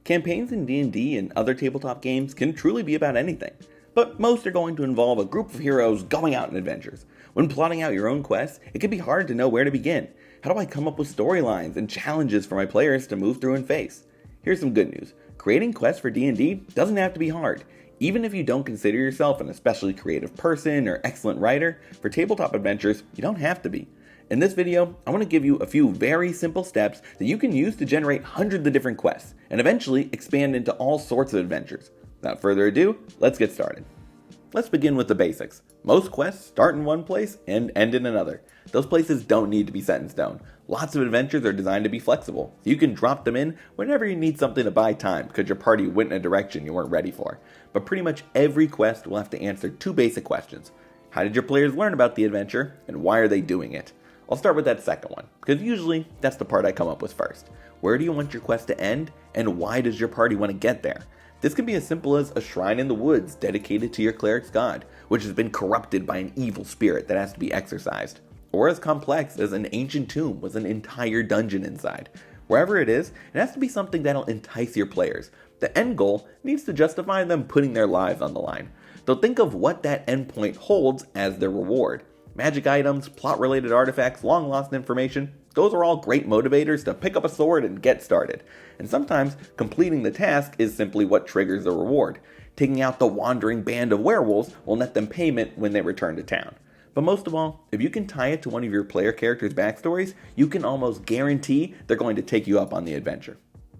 Campaigns in D&D and other tabletop games can truly be about anything, but most are going to involve a group of heroes going out on adventures. When plotting out your own quests, it can be hard to know where to begin. How do I come up with storylines and challenges for my players to move through and face? Here's some good news. Creating quests for D&D doesn't have to be hard. Even if you don't consider yourself an especially creative person or excellent writer, for tabletop adventures, you don't have to be. In this video, I want to give you a few very simple steps that you can use to generate hundreds of different quests, and eventually expand into all sorts of adventures. Without further ado, let's get started. Let's begin with the basics. Most quests start in one place and end in another. Those places don't need to be set in stone. Lots of adventures are designed to be flexible, so you can drop them in whenever you need something to buy time because your party went in a direction you weren't ready for. But pretty much every quest will have to answer two basic questions. How did your players learn about the adventure, and why are they doing it? I'll start with that second one, because usually that's the part I come up with first. Where do you want your quest to end, and why does your party want to get there? This can be as simple as a shrine in the woods dedicated to your cleric's god, which has been corrupted by an evil spirit that has to be exorcised. Or as complex as an ancient tomb with an entire dungeon inside. Wherever it is, it has to be something that'll entice your players. The end goal needs to justify them putting their lives on the line. They'll think of what that endpoint holds as their reward. Magic items, plot-related artifacts, long-lost information, those are all great motivators to pick up a sword and get started. And sometimes, completing the task is simply what triggers the reward. Taking out the wandering band of werewolves will net them payment when they return to town. But most of all, if you can tie it to one of your player characters' backstories, you can almost guarantee they're going to take you up on the adventure.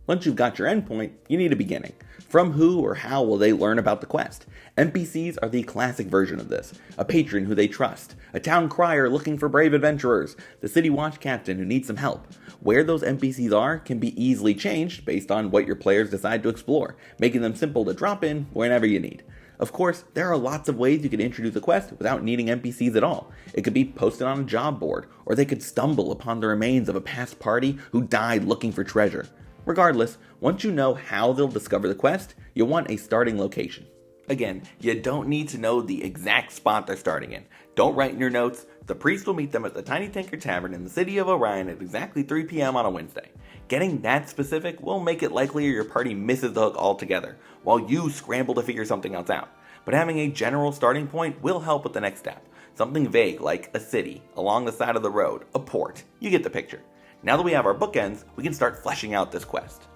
Once you've got your endpoint, you need a beginning. From who or how will they learn about the quest? NPCs are the classic version of this. A patron who they trust, a town crier looking for brave adventurers, the city watch captain who needs some help. Where those NPCs are can be easily changed based on what your players decide to explore, making them simple to drop in whenever you need. Of course, there are lots of ways you can introduce a quest without needing NPCs at all. It could be posted on a job board, or they could stumble upon the remains of a past party who died looking for treasure. Regardless, once you know how they'll discover the quest, you'll want a starting location. Again, you don't need to know the exact spot they're starting in. Don't write in your notes. The priest will meet them at the Tiny Tinker Tavern in the city of Orion at exactly 3 p.m. on a Wednesday. Getting that specific will make it likelier your party misses the hook altogether, while you scramble to figure something else out. But having a general starting point will help with the next step. Something vague like a city, along the side of the road, a port. You get the picture. Now that we have our bookends, we can start fleshing out this quest.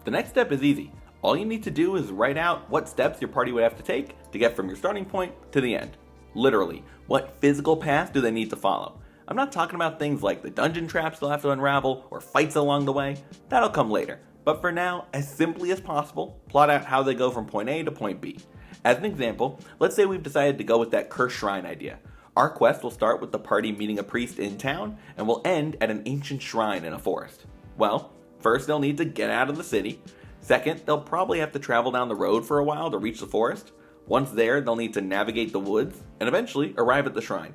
The next step is easy. All you need to do is write out what steps your party would have to take to get from your starting point to the end. Literally, what physical path do they need to follow? I'm not talking about things like the dungeon traps they'll have to unravel or fights along the way. That'll come later. But for now, as simply as possible, plot out how they go from point A to point B. As an example, let's say we've decided to go with that cursed shrine idea. Our quest will start with the party meeting a priest in town and will end at an ancient shrine in a forest. Well, first they'll need to get out of the city. Second, they'll probably have to travel down the road for a while to reach the forest. Once there, they'll need to navigate the woods and eventually arrive at the shrine.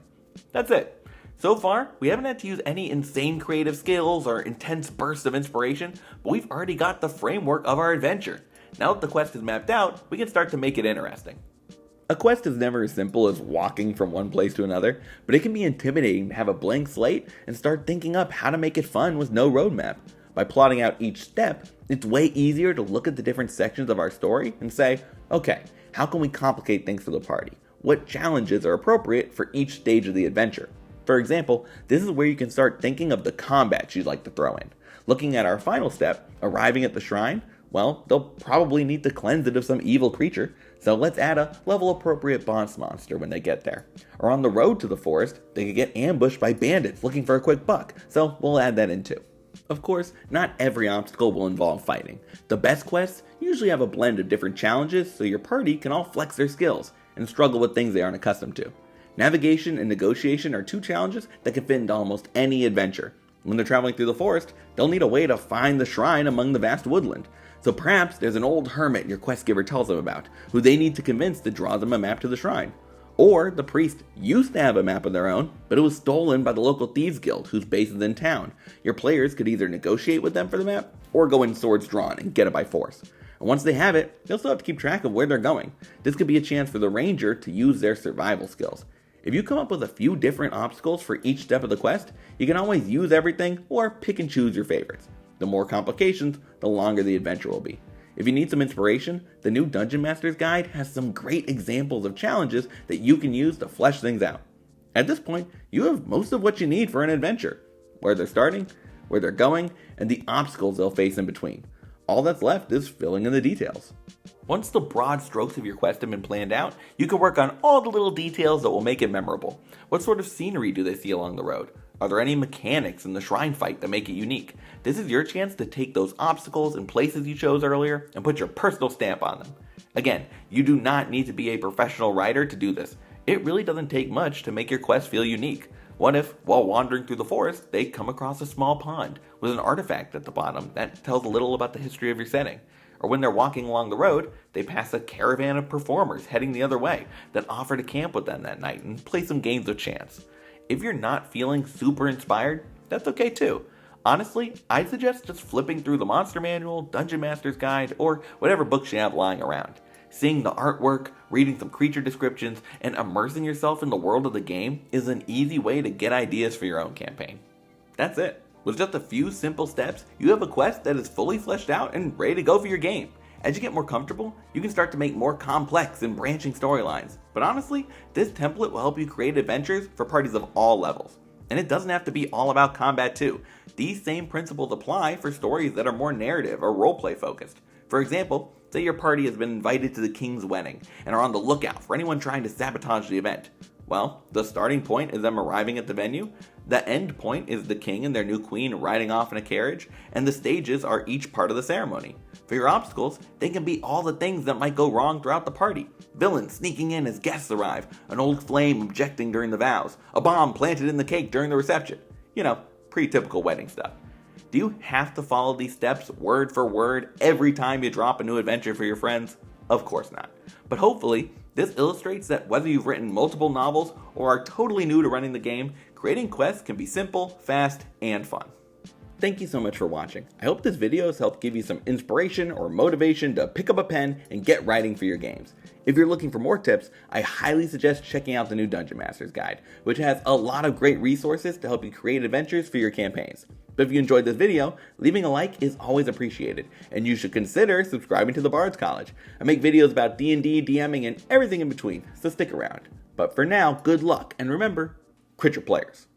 That's it. So far, we haven't had to use any insane creative skills or intense bursts of inspiration, but we've already got the framework of our adventure. Now that the quest is mapped out, we can start to make it interesting. A quest is never as simple as walking from one place to another, but it can be intimidating to have a blank slate and start thinking up how to make it fun with no roadmap. By plotting out each step, it's way easier to look at the different sections of our story and say, okay, how can we complicate things for the party? What challenges are appropriate for each stage of the adventure? For example, this is where you can start thinking of the combats you'd like to throw in. Looking at our final step, arriving at the shrine, well, they'll probably need to cleanse it of some evil creature, so let's add a level-appropriate boss monster when they get there. Or on the road to the forest, they could get ambushed by bandits looking for a quick buck, so we'll add that in too. Of course, not every obstacle will involve fighting. The best quests usually have a blend of different challenges so your party can all flex their skills and struggle with things they aren't accustomed to. Navigation and negotiation are two challenges that can fit into almost any adventure. When they're traveling through the forest, they'll need a way to find the shrine among the vast woodland. So perhaps there's an old hermit your quest giver tells them about, who they need to convince to draw them a map to the shrine. Or the priest used to have a map of their own, but it was stolen by the local thieves guild whose base is in town. Your players could either negotiate with them for the map, or go in swords drawn and get it by force. And once they have it, they'll still have to keep track of where they're going. This could be a chance for the ranger to use their survival skills. If you come up with a few different obstacles for each step of the quest, you can always use everything or pick and choose your favorites. The more complications, the longer the adventure will be. If you need some inspiration, the new Dungeon Master's Guide has some great examples of challenges that you can use to flesh things out. At this point, you have most of what you need for an adventure: where they're starting, where they're going, and the obstacles they'll face in between. All that's left is filling in the details. Once the broad strokes of your quest have been planned out, you can work on all the little details that will make it memorable. What sort of scenery do they see along the road? Are there any mechanics in the shrine fight that make it unique? This is your chance to take those obstacles and places you chose earlier and put your personal stamp on them. Again, you do not need to be a professional writer to do this. It really doesn't take much to make your quest feel unique. What if, while wandering through the forest, they come across a small pond with an artifact at the bottom that tells a little about the history of your setting? Or when they're walking along the road, they pass a caravan of performers heading the other way that offer to camp with them that night and play some games of chance. If you're not feeling super inspired, that's okay too. Honestly, I'd suggest just flipping through the Monster Manual, Dungeon Master's Guide, or whatever books you have lying around. Seeing the artwork, reading some creature descriptions, and immersing yourself in the world of the game is an easy way to get ideas for your own campaign. That's it. With just a few simple steps, you have a quest that is fully fleshed out and ready to go for your game. As you get more comfortable, you can start to make more complex and branching storylines. But honestly, this template will help you create adventures for parties of all levels. And it doesn't have to be all about combat too. These same principles apply for stories that are more narrative or roleplay focused. For example, say your party has been invited to the king's wedding and are on the lookout for anyone trying to sabotage the event. Well, the starting point is them arriving at the venue, the end point is the king and their new queen riding off in a carriage, and the stages are each part of the ceremony. For your obstacles, they can be all the things that might go wrong throughout the party. Villains sneaking in as guests arrive, an old flame objecting during the vows, a bomb planted in the cake during the reception. You know, pretty typical wedding stuff. Do you have to follow these steps word for word every time you drop a new adventure for your friends? Of course not. But hopefully, this illustrates that whether you've written multiple novels or are totally new to running the game, creating quests can be simple, fast, and fun. Thank you so much for watching. I hope this video has helped give you some inspiration or motivation to pick up a pen and get writing for your games. If you're looking for more tips, I highly suggest checking out the new Dungeon Master's Guide, which has a lot of great resources to help you create adventures for your campaigns. But if you enjoyed this video, leaving a like is always appreciated, and you should consider subscribing to the Bard's College. I make videos about D&D, DMing, and everything in between, so stick around. But for now, good luck, and remember, crit your players.